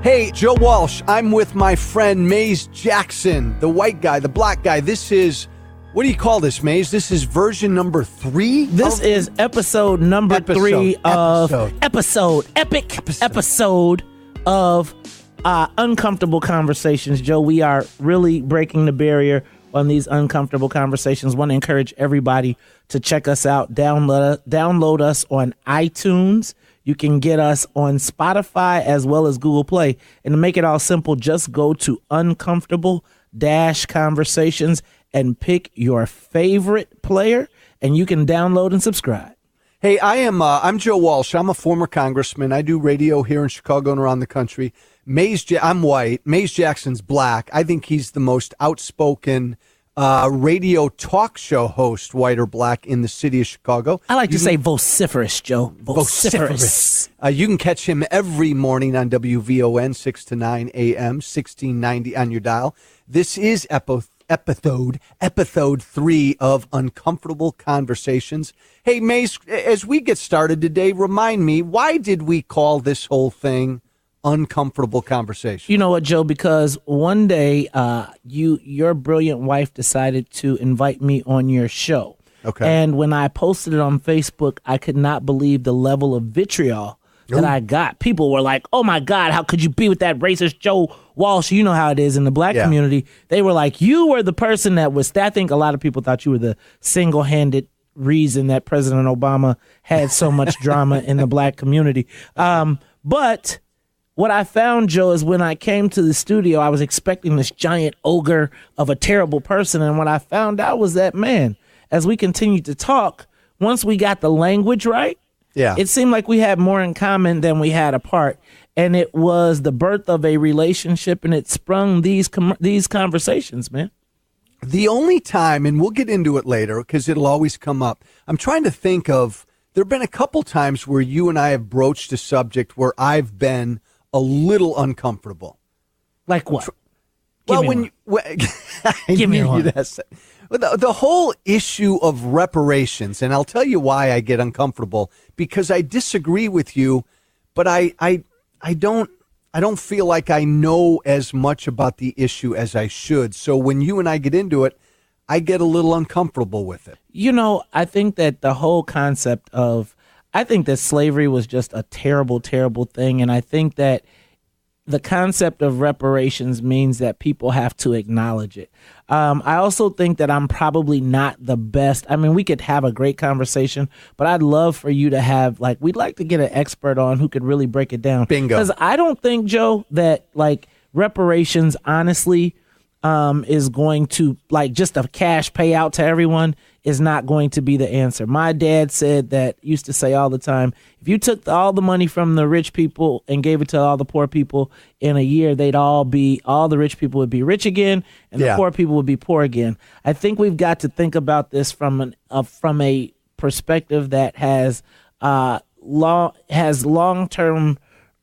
Hey, Joe Walsh. I'm with my friend Maze Jackson, the white guy, the black guy. This is, what do you call this, Maze? This is version number 3? This is episode number 3 of epic episode of Uncomfortable Conversations. Joe, we are really breaking the barrier on these uncomfortable conversations. Want to encourage everybody to check us out. Download us on iTunes. You can get us on Spotify as well as Google Play. And to make it all simple, just go to Uncomfortable-Conversations and pick your favorite player, and you can download and subscribe. Hey, I'm Joe Walsh. I'm a former congressman. I do radio here in Chicago and around the country. I'm white. Maze Jackson's black. I think he's the most outspoken radio talk show host, white or black, in the city of Chicago. I like to say vociferous, Joe. Vociferous. You can catch him every morning on WVON, 6 to 9 a.m., 1690 on your dial. This is episode 3 of Uncomfortable Conversations. Hey, Mace, as we get started today, remind me, why did we call this whole thing Uncomfortable Conversation? You know what, Joe? Because one day your brilliant wife decided to invite me on your show. Okay. And when I posted it on Facebook, I could not believe the level of vitriol that I got. People were like, oh my God, how could you be with that racist Joe Walsh? You know how it is in the black community. They were like, you were the person that was, I think a lot of people thought you were the single-handed reason that President Obama had so much drama in the black community. But what I found, Joe, is when I came to the studio, I was expecting this giant ogre of a terrible person. And what I found out was that, man, as we continued to talk, once we got the language right, it seemed like we had more in common than we had apart. And it was the birth of a relationship, and it sprung these conversations, man. The only time, and we'll get into it later because it'll always come up, I'm trying to think of, there have been a couple times where you and I have broached a subject where I've been a little uncomfortable. Like what? Well, Give me one. The whole issue of reparations, and I'll tell you why I get uncomfortable, because I disagree with you, but I don't feel like I know as much about the issue as I should. So when you and I get into it, I get a little uncomfortable with it. You know, I think that the whole concept of, I think that slavery was just a terrible, terrible thing. And I think that the concept of reparations means that people have to acknowledge it. I also think that I'm probably not the best. I mean, we could have a great conversation, but I'd love for you to have, like, we'd like to get an expert on who could really break it down. Bingo. Because I don't think, Joe, that, like, reparations, honestly, is going to, like, just a cash payout to everyone is not going to be the answer. My dad used to say all the time, if you took all the money from the rich people and gave it to all the poor people in a year, all the rich people would be rich again, and the poor people would be poor again. I think we've got to think about this from a perspective that has long-term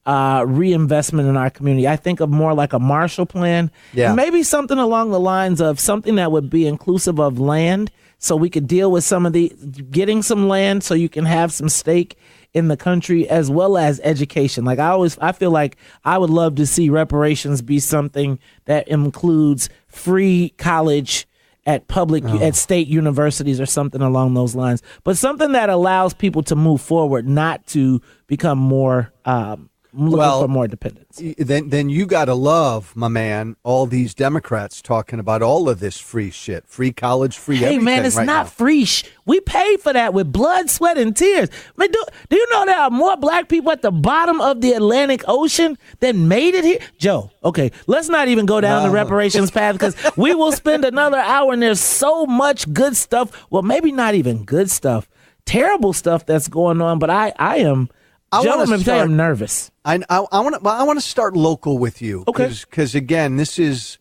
reinvestment in our community. I think of more like a Marshall Plan, and maybe something along the lines of something that would be inclusive of land, so we could deal with getting some land so you can have some stake in the country, as well as education. Like I feel like I would love to see reparations be something that includes free college at at state universities or something along those lines, but something that allows people to move forward, not to become more looking for more dependence. Then you got to love, my man, all these Democrats talking about all of this free shit, free college, free everything. Hey, man, it's right not now. free. We paid for that with blood, sweat, and tears. Man, do you know there are more black people at the bottom of the Atlantic Ocean than made it here? Joe, okay, let's not even go down the reparations path, because we will spend another hour, and there's so much good stuff. Well, maybe not even good stuff. Terrible stuff that's going on, but I am... Gentlemen, I'm nervous. I want to start local with you. Okay. Because, again, this is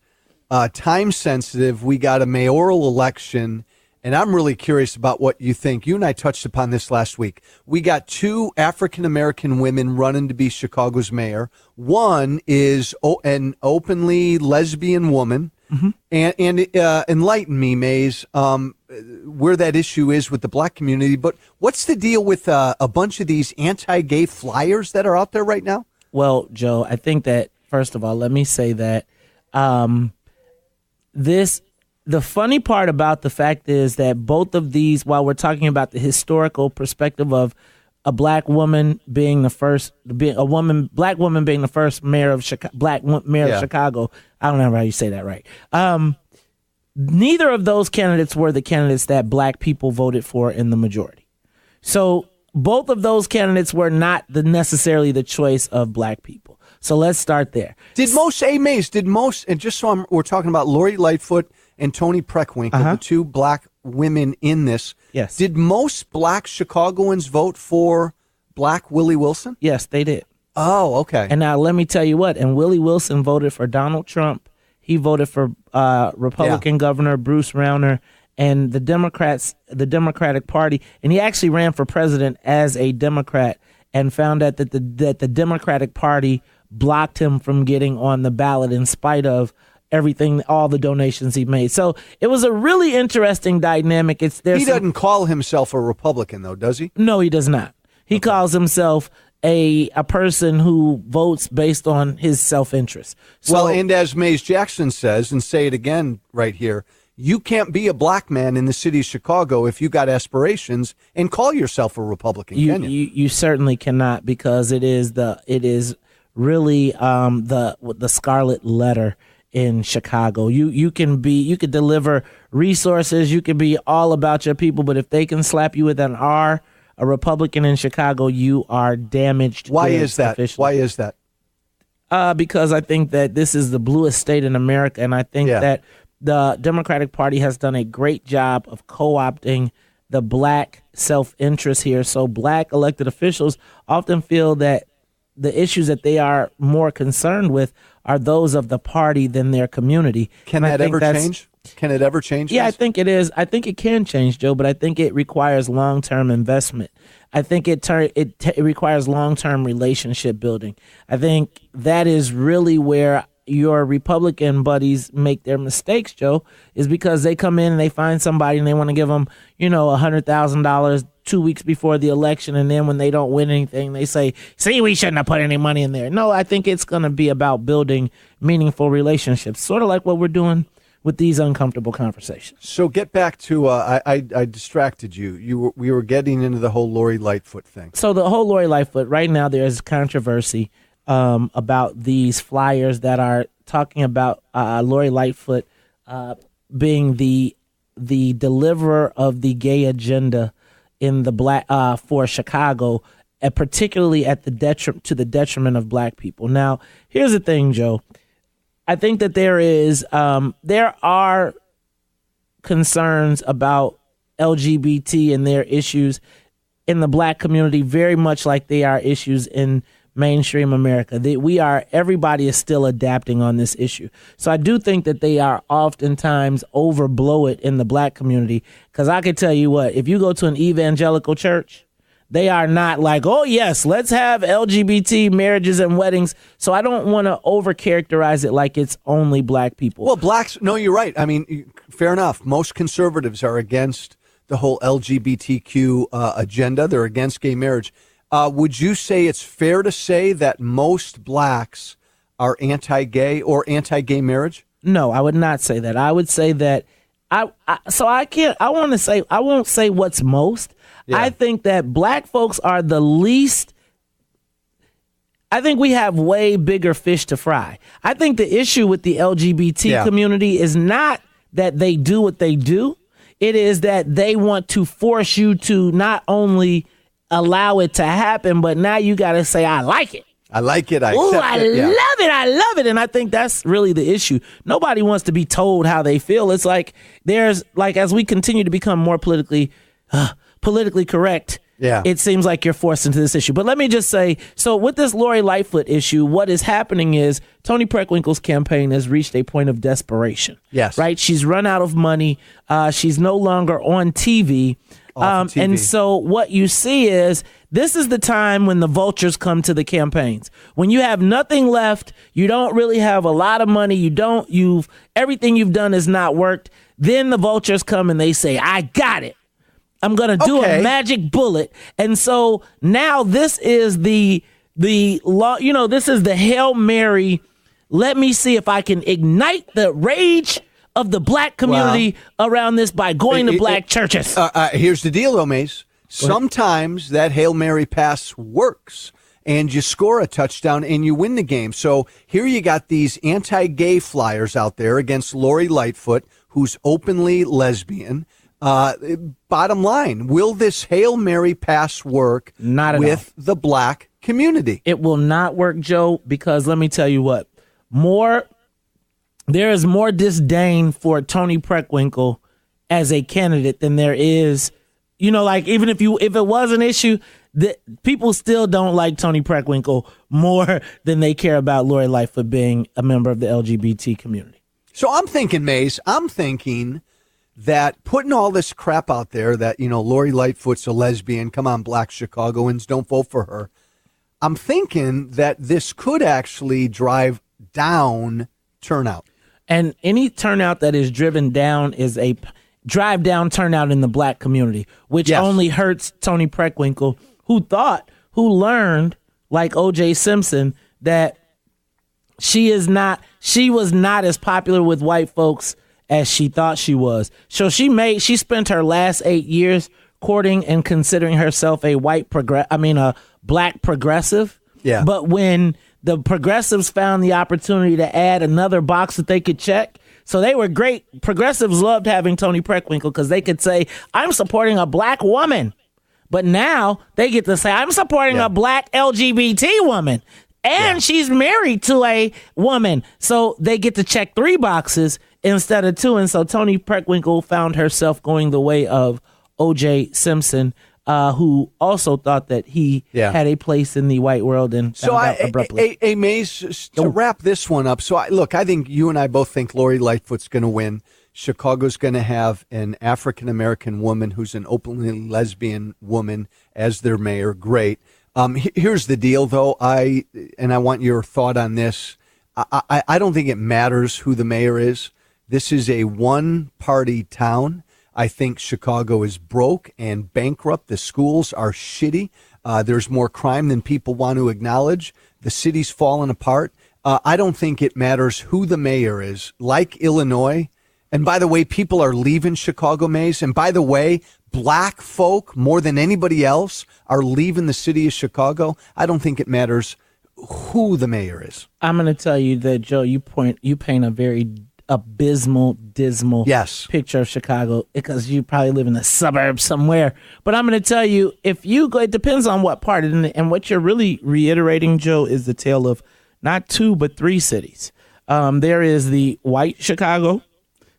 time sensitive. We got a mayoral election, and I'm really curious about what you think. You and I touched upon this last week. We got 2 African-American women running to be Chicago's mayor. One is an openly lesbian woman. Mm-hmm. And enlighten me, Maze, where that issue is with the black community. But what's the deal with a bunch of these anti-gay flyers that are out there right now? Well, Joe, I think that first of all, let me say that the funny part about the fact is that both of these, while we're talking about the historical perspective of a black woman being the first, black woman being the first mayor of Chicago, of Chicago. I don't know how you say that right. Neither of those candidates were the candidates that black people voted for in the majority. So both of those candidates were not necessarily the choice of black people. So let's start there. Did most, and just so we're talking about Lori Lightfoot and Toni Preckwinkle, the two black women in this. Yes. Did most black Chicagoans vote for black Willie Wilson? Yes, they did. Oh, okay. And now let me tell you what, and Willie Wilson voted for Donald Trump. He voted for Republican Governor Bruce Rauner and the Democratic Party. And he actually ran for president as a Democrat and found out that the Democratic Party blocked him from getting on the ballot in spite of everything, all the donations he made. So it was a really interesting dynamic. He doesn't call himself a Republican, though, does he? No, he does not. He calls himself a person who votes based on his self-interest. So, well, and as Mays Jackson says, and say it again right here, you can't be a black man in the city of Chicago if you got aspirations and call yourself a Republican, can you? You certainly cannot, because it is really the scarlet letter in Chicago. You can deliver resources, you can be all about your people, but if they can slap you with an R, a Republican in Chicago, you are damaged. Why is that? Officially. Why is that? Because I think that this is the bluest state in America, and I think that the Democratic Party has done a great job of co-opting the black self-interest here. So black elected officials often feel that the issues that they are more concerned with are those of the party than their community. Can that ever change? Can it ever change? Yeah, I think it is. I think it can change, Joe, but I think it requires long-term investment. I think it requires long-term relationship building. I think that is really where your Republican buddies make their mistakes, Joe, is because they come in and they find somebody and they want to give them, $100,000 2 weeks before the election, and then when they don't win anything, they say, see, we shouldn't have put any money in there. No, I think it's going to be about building meaningful relationships, sort of like what we're doing with these uncomfortable conversations. So get back to, I distracted you. We were getting into the whole Lori Lightfoot thing. So the whole Lori Lightfoot, right now there's controversy about these flyers that are talking about Lori Lightfoot being the deliverer of the gay agenda in the black for Chicago, and particularly to the detriment of black people. Now, here's the thing, Joe. I think that there are concerns about LGBT and their issues in the black community, very much like they are issues in mainstream America. Everybody is still adapting on this issue. So I do think that they are oftentimes overblow it in the black community. Because I can tell you what, if you go to an evangelical church, they are not like, oh yes, let's have LGBT marriages and weddings. So I don't want to overcharacterize it like it's only black people. Well, blacks, no, you're right. I mean, fair enough. Most conservatives are against the whole LGBTQ agenda. They're against gay marriage. Would you say it's fair to say that most blacks are anti-gay or anti-gay marriage? No, I would not say that. I would say that I won't say what's most. Yeah. I think that black folks are the least. I think we have way bigger fish to fry. I think the issue with the LGBT community is not that they do what they do. It is that they want to force you to not only allow it to happen, but now you got to say, I like it. I like it. I love it. I love it. And I think that's really the issue. Nobody wants to be told how they feel. It's like as we continue to become more politically correct, it seems like you're forced into this issue. But let me just say, so with this Lori Lightfoot issue, what is happening is Toni Preckwinkle's campaign has reached a point of desperation. Yes. Right? She's run out of money. She's no longer on TV. And so what you see is this is the time when the vultures come to the campaigns. When you have nothing left, you don't really have a lot of money, everything you've done has not worked. Then the vultures come and they say, I got it. I'm going to do a magic bullet. And so now this is this is the Hail Mary Let me see if I can ignite the rage of the black community around this by going to black churches. Here's the deal, though, Mace. Sometimes that Hail Mary pass works, and you score a touchdown and you win the game. So here you got these anti-gay flyers out there against Lori Lightfoot, who's openly lesbian. Bottom line, will this Hail Mary pass work with the black community? It will not work, Joe, because let me tell you what. There is more disdain for Toni Preckwinkle as a candidate than there is, like even if it was an issue, people still don't like Toni Preckwinkle more than they care about Lori Lightfoot being a member of the LGBT community. So I'm thinking, Mace, that putting all this crap out there that, Lori Lightfoot's a lesbian, come on, black Chicagoans, don't vote for her. I'm thinking that this could actually drive down turnout. And any turnout that is driven down is a drive down turnout in the black community, which only hurts Toni Preckwinkle, who learned, like O.J. Simpson, that she was not as popular with white folks as she thought she was. So she spent her last 8 years courting and considering herself a black progressive. Yeah. But when the progressives found the opportunity to add another box that they could check, so they were great. Progressives loved having Toni Preckwinkle because they could say, I'm supporting a black woman. But now they get to say, I'm supporting a black LGBT woman. And she's married to a woman. So they get to check 3 boxes instead of 2. And so Toni Preckwinkle found herself going the way of O.J. Simpson, who also thought that he had a place in the white world and found out abruptly. Maze, to wrap this one up. So, I think you and I both think Lori Lightfoot's going to win. Chicago's going to have an African-American woman who's an openly lesbian woman as their mayor. Great. Here's the deal, though. I want your thought on this. I don't think it matters who the mayor is. This is a one-party town. I think Chicago is broke and bankrupt. The schools are shitty. There's more crime than people want to acknowledge. The city's fallen apart. I don't think it matters who the mayor is. Like Illinois, and by the way, people are leaving Chicago, Maze. And by the way, black folk, more than anybody else, are leaving the city of Chicago. I don't think it matters who the mayor is. I'm going to tell you that, Joe, you paint a very abysmal, dismal picture of Chicago because you probably live in the suburbs somewhere. But I'm going to tell you, if you go, it depends on what part. And what you're really reiterating, Joe, is the tale of not 2, but 3 cities. There is the white Chicago,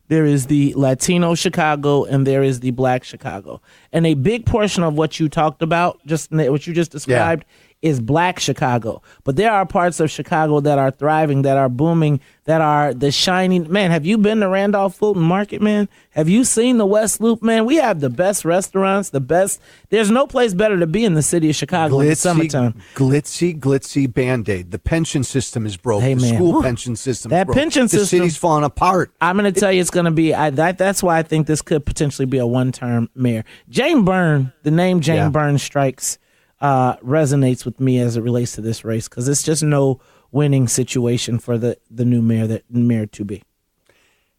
there is the Latino Chicago, and there is the black Chicago. And a big portion of what you talked about, just what you just described, is black Chicago. But there are parts of Chicago that are thriving, that are booming, that are the shining. Man, have you been to Randolph Fulton Market, man? Have you seen the West Loop, man? We have the best restaurants, the best. There's no place better to be in the city of Chicago in the summertime. Glitzy Band-Aid. The pension system is broke. Hey, the man. School pension system is broke. Pension system. The city's falling apart. I'm going to tell you it's going to be, that's why I think this could potentially be a one-term mayor. Jane Byrne, the name Jane Byrne strikes, resonates with me as it relates to this race because it's just no winning situation for the new mayor to be.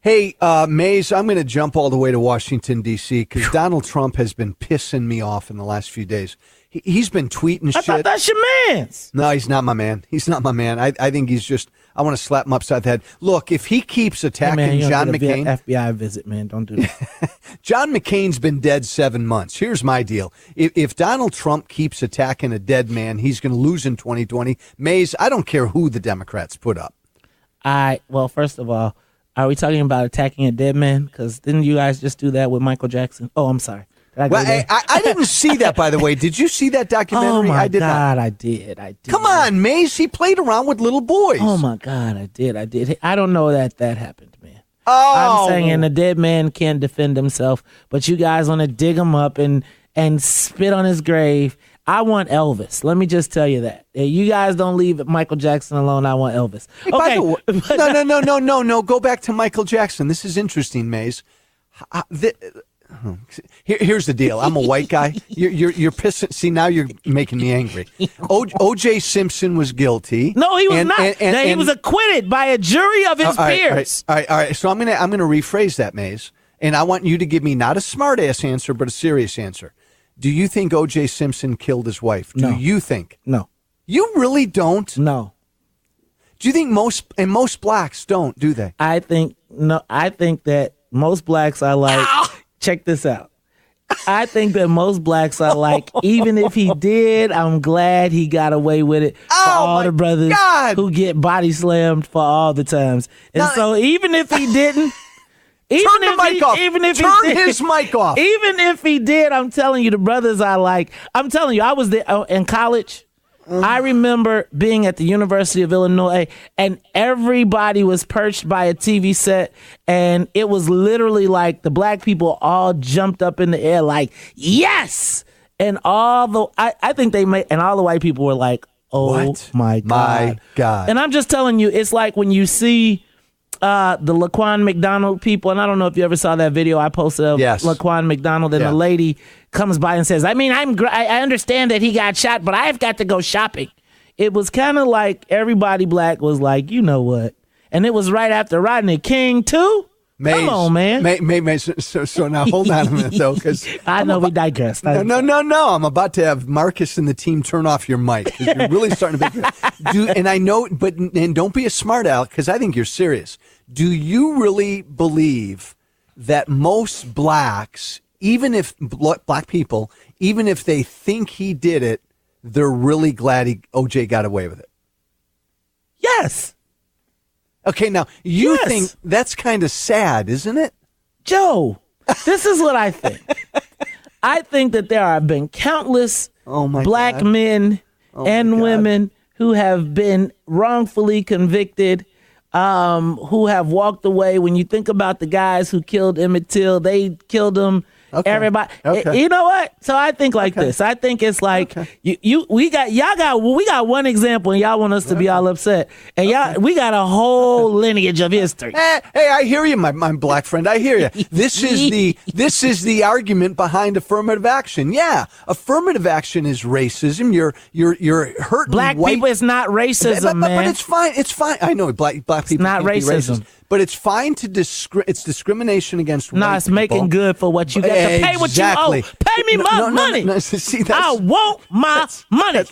Hey, Maze, I'm going to jump all the way to Washington, D.C. because Donald Trump has been pissing me off in the last few days. He's been tweeting shit. I thought that's your man's. No, he's not my man. He's not my man. I think he's just, I want to slap him upside the head. Look, if he keeps attacking John McCain. FBI visit, man. Don't do that. John McCain's been dead 7 months. Here's my deal. If Donald Trump keeps attacking a dead man, he's going to lose in 2020. Maze, I don't care who the Democrats put up. Well, first of all, are we talking about attacking a dead man? Because didn't you guys just do that with Michael Jackson? Oh, I'm sorry. I didn't see that, by the way. Did you see that documentary? Oh, my God, not. I did. Come on, Maze. He played around with little boys. Oh, my God, I did. I don't know that happened, man. Oh. I'm saying a dead man can't defend himself, but you guys want to dig him up and spit on his grave. I want Elvis. Let me just tell you that. You guys don't leave Michael Jackson alone. I want Elvis. Hey, okay. No. Go back to Michael Jackson. This is interesting, Maze. Here's the deal. I'm a white guy. You're pissing. See, now you're making me angry. O.J. Simpson was guilty. No, he was not. He was acquitted by a jury of his peers. All right. So I'm gonna rephrase that, Maze, and I want you to give me not a smart ass answer, but a serious answer. Do you think O.J. Simpson killed his wife? No. Do you think? No. You really don't? No. Do you think most blacks don't, do they? I think that most blacks are like, check this out. I think that most blacks are like, even if he did, I'm glad he got away with it for all the brothers who get body slammed for all the times. And so even if he didn't, Turn his mic off. Even if he did, I'm telling you, the brothers are like, I'm telling you, I was there in college. I remember being at the University of Illinois, and everybody was perched by a TV set, and it was literally like the black people all jumped up in the air like, yes! And I think they made, and all the white people were like, oh my God. And I'm just telling you, it's like when you see the Laquan McDonald people, and I don't know if you ever saw that video I posted of Laquan McDonald, and the lady comes by and says, I mean, I understand that he got shot, but I've got to go shopping. It was kind of like everybody black was like, you know what? And it was right after Rodney King too. Come on, man. So now hold on a minute, though, because I know we digressed. No. I'm about to have Marcus and the team turn off your mic because you're really starting to and I know, and don't be a smart aleck because I think you're serious. Do you really believe that most blacks, even if black people, even if they think he did it, they're really glad OJ got away with it? Yes. Okay, now, you think that's kind of sad, isn't it? Joe, this is what I think. I think that there have been countless black men and women who have been wrongfully convicted, who have walked away. When you think about the guys who killed Emmett Till, they killed him. Everybody, you know what? So I think like this. I think it's like we got one example, and y'all want us to be all upset, and we got a whole lineage of history. Hey, I hear you, my black friend. I hear you. This is the argument behind affirmative action. Yeah, affirmative action is racism. You're hurting black white people. It's not racism, man. But it's fine. It's fine. I know black people. It's not racism. But it's fine to it's discrimination against white people. No, it's making good for what you got to pay what you owe. Pay me my money. See, I want my money.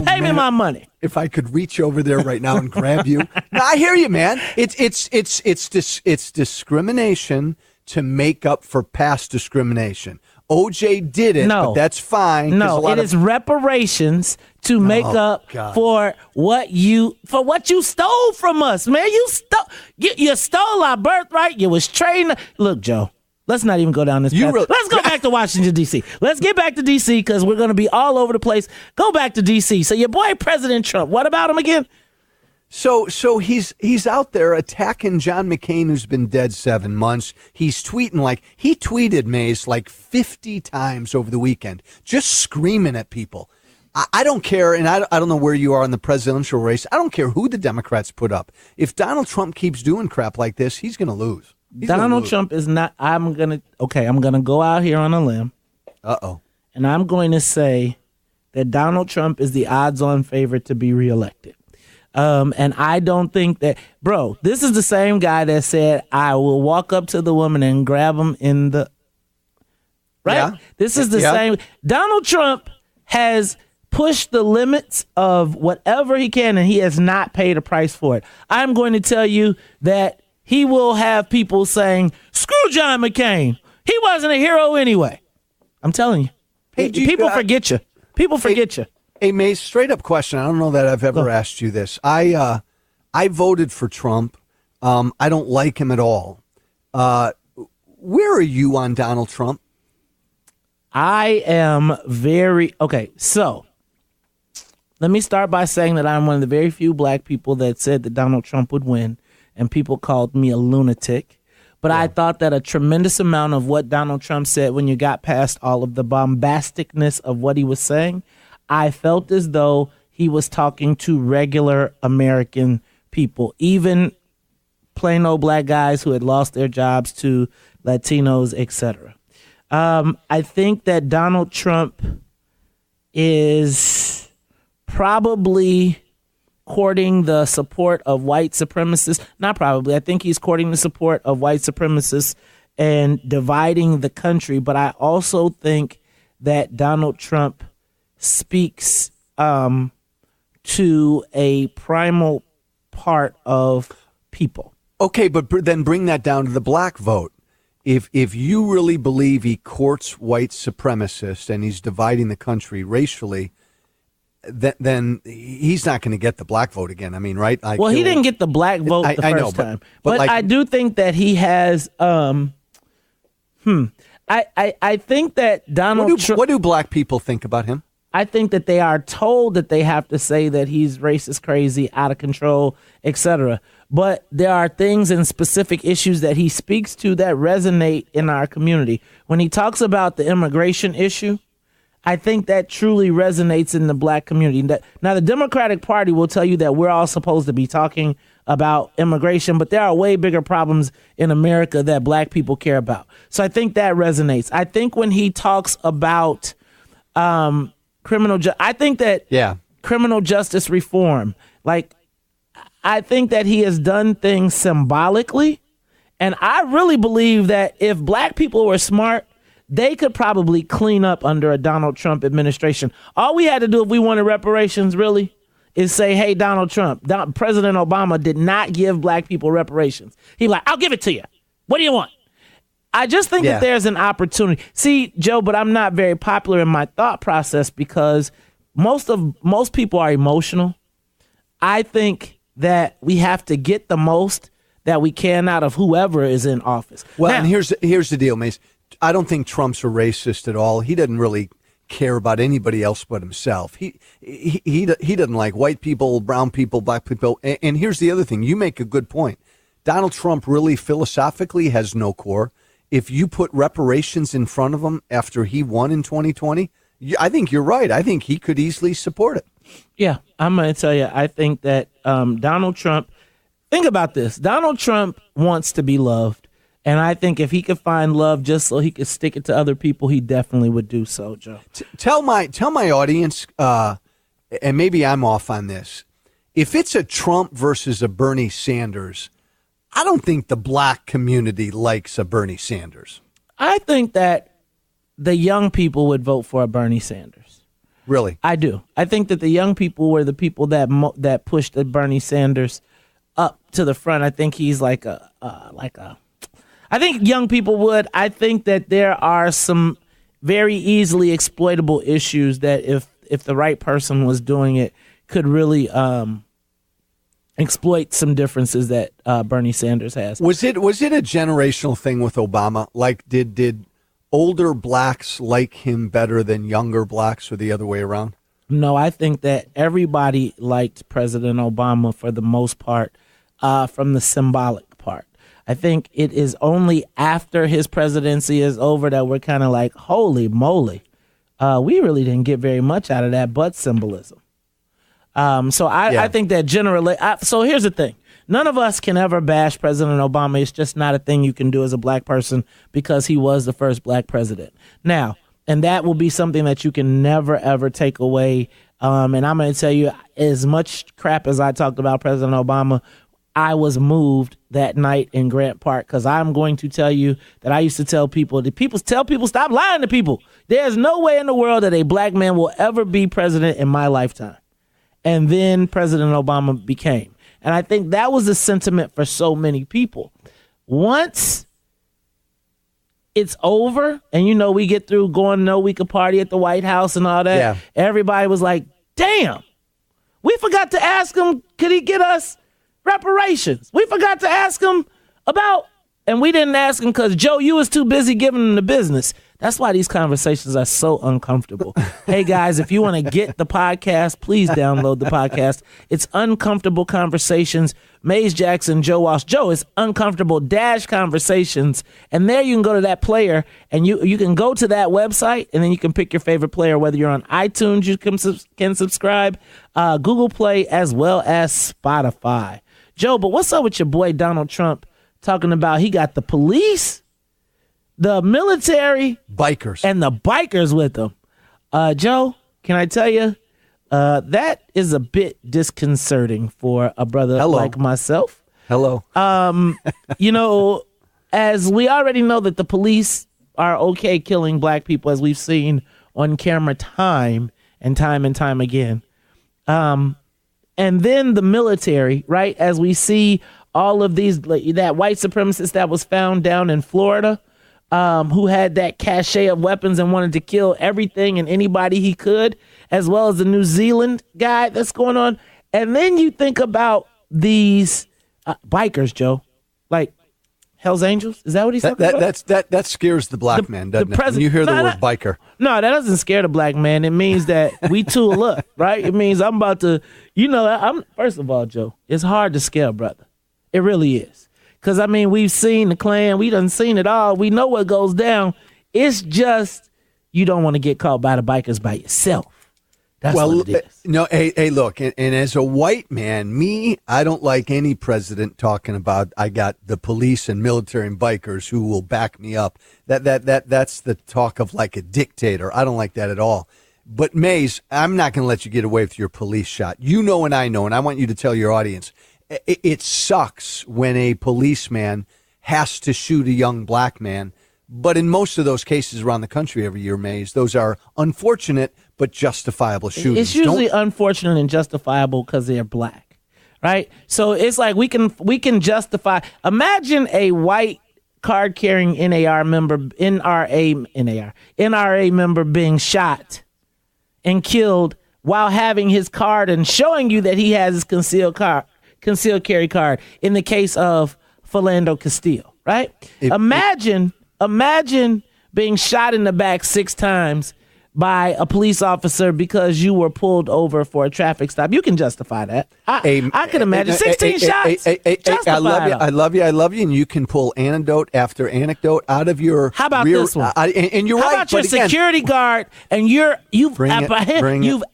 Pay me my money. If I could reach over there right now and grab you. No, I hear you, man. It's discrimination to make up for past discrimination. OJ did it, but that's fine. No, it is reparations to make up for what you stole from us, man. You stole our birthright. You was trading. Look, Joe, let's not even go down this path. Let's go back to Washington, D.C. Let's get back to D.C. because we're going to be all over the place. Go back to D.C. So your boy, President Trump, what about him again? So he's out there attacking John McCain, who's been dead 7 months. He's tweeting he tweeted Maze 50 times over the weekend, just screaming at people. I don't care, and I don't know where you are in the presidential race. I don't care who the Democrats put up. If Donald Trump keeps doing crap like this, he's going to lose. Donald Trump is not. I'm gonna go out here on a limb. And I'm going to say that Donald Trump is the odds-on favorite to be reelected. And I don't think that, bro, this is the same guy that said, I will walk up to the woman and grab him in the, right? Yeah. This is the same. Donald Trump has pushed the limits of whatever he can, and he has not paid a price for it. I'm going to tell you that he will have people saying, screw John McCain. He wasn't a hero anyway. I'm telling you. Hey, people forget you. People forget you. Hey, Mace, straight up question. I don't know that I've ever asked you this. I voted for Trump. I don't like him at all. Where are you on Donald Trump? I am so let me start by saying that I'm one of the very few black people that said that Donald Trump would win, and people called me a lunatic. But I thought that a tremendous amount of what Donald Trump said, when you got past all of the bombasticness of what he was saying, I felt as though he was talking to regular American people, even plain old black guys who had lost their jobs to Latinos, etc. I think that Donald Trump is probably courting the support of white supremacists. Not probably. I think he's courting the support of white supremacists and dividing the country. But I also think that Donald Trump speaks to a primal part of people. Okay, but then bring that down to the black vote. If you really believe he courts white supremacists and he's dividing the country racially, then he's not going to get the black vote again. I mean, right? Well, he didn't get the black vote the first time. But like, I do think that he has I think that Donald Trump... What do black people think about him? I think that they are told that they have to say that he's racist, crazy, out of control, etc. But there are things and specific issues that he speaks to that resonate in our community. When he talks about the immigration issue, I think that truly resonates in the black community. Now, the Democratic Party will tell you that we're all supposed to be talking about immigration, but there are way bigger problems in America that black people care about. So I think that resonates. I think when he talks about criminal justice reform, like, I think that he has done things symbolically. And I really believe that if black people were smart, they could probably clean up under a Donald Trump administration. All we had to do if we wanted reparations really is say, hey, Donald Trump, President Obama did not give black people reparations. He'd be like, I'll give it to you. What do you want? I just think that there's an opportunity. See, Joe, but I'm not very popular in my thought process because most people are emotional. I think that we have to get the most that we can out of whoever is in office. Well, now, and here's the deal, Mace. I don't think Trump's a racist at all. He doesn't really care about anybody else but himself. He doesn't like white people, brown people, black people. And here's the other thing. You make a good point. Donald Trump really philosophically has no core. If you put reparations in front of him after he won in 2020, I think you're right. I think he could easily support it. Yeah, I'm going to tell you, I think that Donald Trump, think about this. Donald Trump wants to be loved. And I think if he could find love just so he could stick it to other people, he definitely would do so, Joe. Tell my audience, and maybe I'm off on this, if it's a Trump versus a Bernie Sanders, I don't think the black community likes a Bernie Sanders. I think that the young people would vote for a Bernie Sanders. Really? I do. I think that the young people were the people that pushed the Bernie Sanders up to the front. I think he's like a I think young people would. I think that there are some very easily exploitable issues that if the right person was doing it could really exploit some differences that Bernie Sanders has. Was it a generational thing with Obama? Like did older blacks like him better than younger blacks or the other way around? No, I think that everybody liked President Obama for the most part, from the symbolic part. I think it is only after his presidency is over that we're kind of like, holy moly, we really didn't get very much out of that but symbolism. I think that generally, so here's the thing. None of us can ever bash President Obama. It's just not a thing you can do as a black person because he was the first black president. Now, and that will be something that you can never, ever take away. And I'm going to tell you, as much crap as I talked about President Obama, I was moved that night in Grant Park because I'm going to tell you that I used to tell people, stop lying to people. There's no way in the world that a black man will ever be president in my lifetime. And then President Obama became. And I think that was the sentiment for so many people. Once it's over and, we get through going we could party at the White House and all that. Yeah. Everybody was like, damn, we forgot to ask him, could he get us reparations? We forgot to ask him about, and we didn't ask him because, Joe, you was too busy giving him the business. That's why these conversations are so uncomfortable. Hey, guys, if you want to get the podcast, please download the podcast. It's Uncomfortable Conversations. Maze Jackson, Joe Walsh. Joe, it's Uncomfortable Conversations. And there you can go to that player, and you can go to that website, and then you can pick your favorite player, whether you're on iTunes, you can subscribe, Google Play, as well as Spotify. Joe, but what's up with your boy Donald Trump talking about he got the police the military, bikers, and the bikers with them. Joe, can I tell you, that is a bit disconcerting for a brother like myself. Hello. As we already know that the police are okay killing black people, as we've seen on camera time and time again. And then the military, right? As we see all of these, that white supremacist that was found down in Florida, who had that cachet of weapons and wanted to kill everything and anybody he could, as well as the New Zealand guy that's going on. And then you think about these bikers, Joe, like Hell's Angels. Is that what he's talking about? That scares the black man, doesn't it? When you hear the word biker. No, that doesn't scare the black man. It means that we tool up, right? It means I'm about to, first of all, Joe, it's hard to scare, brother. It really is. Because, we've seen the Klan. We done seen it all. We know what goes down. It's just you don't want to get caught by the bikers by yourself. That's what it is. No, hey, look, and as a white man, I don't like any president talking about I got the police and military and bikers who will back me up. That's the talk of like a dictator. I don't like that at all. But Mays, I'm not going to let you get away with your police shot. You know and I know, and I want you to tell your audience, it sucks when a policeman has to shoot a young black man. But in most of those cases around the country every year, Mays, those are unfortunate but justifiable shootings. It's usually unfortunate and justifiable because they're black, right? So it's like we can justify. Imagine a white card-carrying NRA member being shot and killed while having his card and showing you that he has his concealed carry card. In the case of Philando Castile, right? Imagine being shot in the back 6 times by a police officer because you were pulled over for a traffic stop. You can justify that. I can imagine 16 shots. I love you, and you can pull anecdote after anecdote out of your. How about this one? And you're right. How right. about your security guard and you've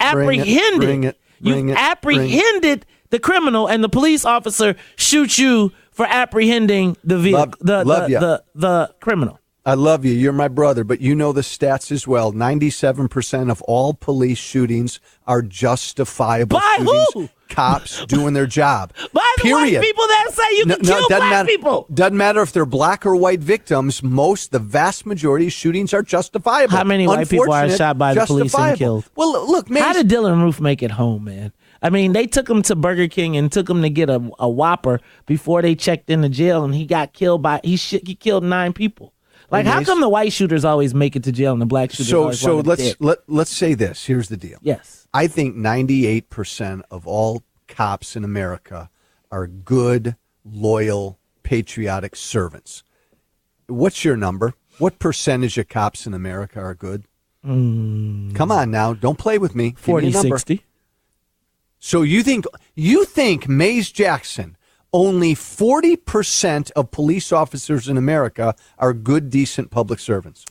apprehended the criminal, and the police officer shoots you for apprehending the vehicle, the criminal. I love you. You're my brother, but you know the stats as well. 97% of all police shootings are justifiable shootings. Who? Cops doing their job. By the white people that say you can kill black people. Doesn't matter if they're black or white victims. The vast majority of shootings are justifiable. How many white people are shot by the police and killed? Well, look, man. How did Dylan Roof make it home, man? They took him to Burger King and took him to get a Whopper before they checked into jail, and he got killed he killed 9 people. Like, how come the white shooters always make it to jail and the black shooters always let's say this. Here's the deal. Yes. I think 98% of all cops in America are good, loyal, patriotic servants. What's your number? What percentage of cops in America are good? Come on now. Don't play with me. 40, 60. So you think Mays Jackson, only 40% of police officers in America are good, decent public servants?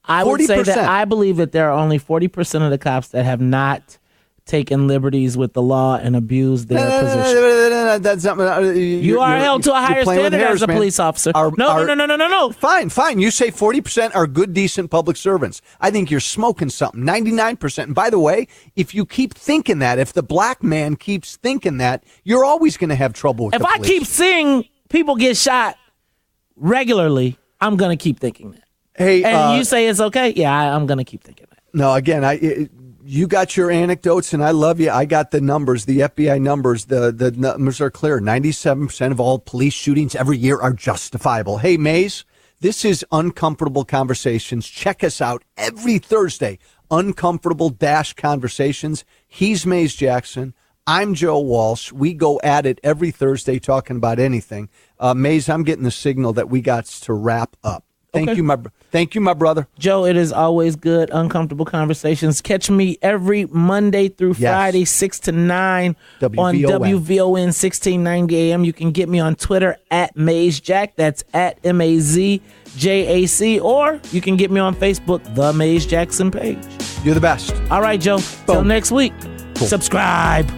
I would say that I believe that there are only 40% of the cops that have not taken liberties with the law and abused their position. That's not, you are held to a higher standard as a police officer. No. Fine. You say 40% are good, decent public servants. I think you're smoking something. 99%. And by the way, if you keep thinking that, if the black man keeps thinking that, you're always going to have trouble with the police. If I keep seeing people get shot regularly, I'm going to keep thinking that. Hey, and you say it's okay? Yeah, I'm going to keep thinking that. No, again, you got your anecdotes, and I love you. I got the numbers, the FBI numbers. The numbers are clear. 97% of all police shootings every year are justifiable. Hey, Mays, this is Uncomfortable Conversations. Check us out every Thursday. Uncomfortable Conversations. He's Mays Jackson. I'm Joe Walsh. We go at it every Thursday talking about anything. Mays, I'm getting the signal that we got to wrap up. Thank you, my brother. Joe, it is always good, Uncomfortable Conversations. Catch me every Monday through Friday, 6 to 9 on WVON 1690 AM. You can get me on Twitter at MaysJack. That's at MazJac. Or you can get me on Facebook, The Mays Jackson page. You're the best. All right, Joe. Till next week. Cool. Subscribe.